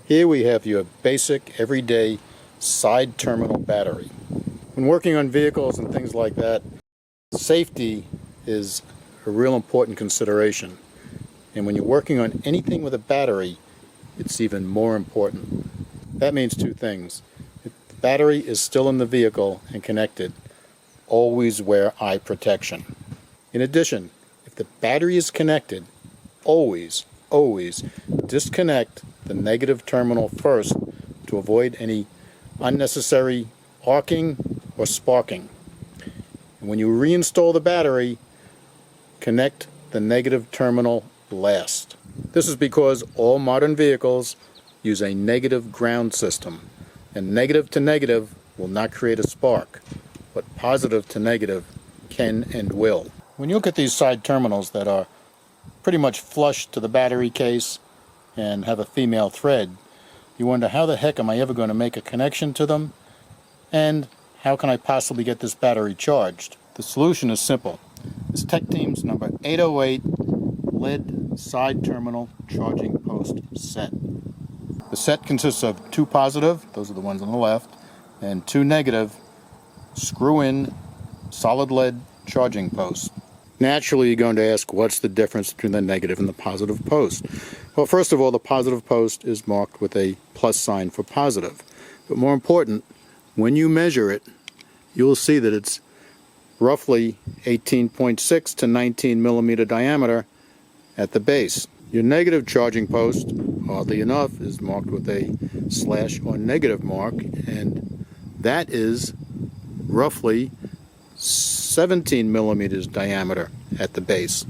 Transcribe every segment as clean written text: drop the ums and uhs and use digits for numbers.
Here we have your basic everyday side terminal battery. When working on vehicles and things like that, safety is a real important consideration. And when you're working on anything with a battery, it's even more important. That means two things. If the battery is still in the vehicle and connected, always wear eye protection. In addition, if the battery is connected, always disconnect the negative terminal first to avoid any unnecessary arcing or sparking. And when you reinstall the battery, connect the negative terminal last. This is because all modern vehicles use a negative ground system, and negative to negative will not create a spark, but positive to negative can and will. When you look at these side terminals that are pretty much flush to the battery case and have a female thread, you wonder, how the heck am I ever going to make a connection to them? And how can I possibly get this battery charged? The solution is simple. This Tech Team's number 808 lead side terminal charging post set. The set consists of two positive, those are the ones on the left, and two negative screw-in solid lead charging posts. Naturally, you're going to ask, what's the difference between the negative and the positive post? Well, first of all, the positive post is marked with a plus sign for positive. But more important, when you measure it, you will see that it's roughly 18.6 to 19 millimeter diameter at the base. Your negative charging post, oddly enough, is marked with a slash or negative mark, and that is roughly 17 millimeters diameter at the base.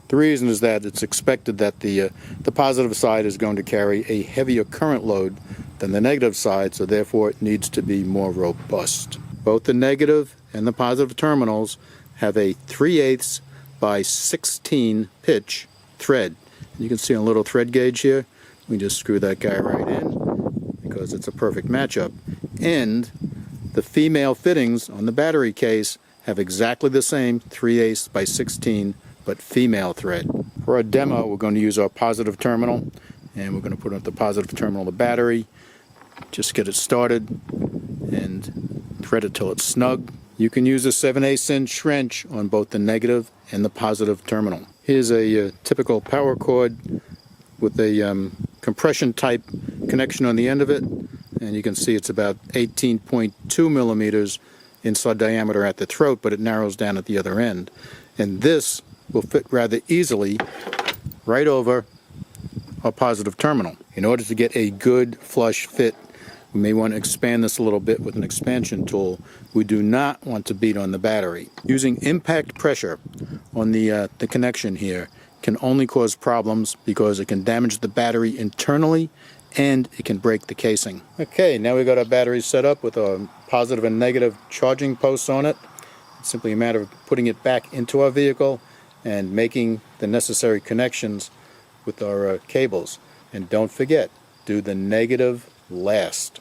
The reason is that it's expected that the positive side is going to carry a heavier current load than the negative side, so therefore it needs to be more robust. Both the negative and the positive terminals have a 3/8 by 16 pitch thread. You can see a little thread gauge here. We just screw that guy right in because it's a perfect matchup. And the female fittings on the battery case have exactly the same 3/8 by 16 but female thread. For our demo, we're going to use our positive terminal, and we're going to put up the positive terminal of the battery. Just get it started and thread it till it's snug. You can use a 7/8 inch wrench on both the negative and the positive terminal. Here's a typical power cord with a compression type connection on the end of it, and you can see it's about 18.2 millimeters inside diameter at the throat, but it narrows down at the other end. And this will fit rather easily right over our positive terminal. In order to get a good flush fit, we may want to expand this a little bit with an expansion tool. We do not want to beat on the battery. Using impact pressure on the connection here can only cause problems because it can damage the battery internally and it can break the casing. Okay, now we've got our battery set up with our positive and negative charging posts on it. It's simply a matter of putting it back into our vehicle and making the necessary connections with our cables. And don't forget, do the negative last.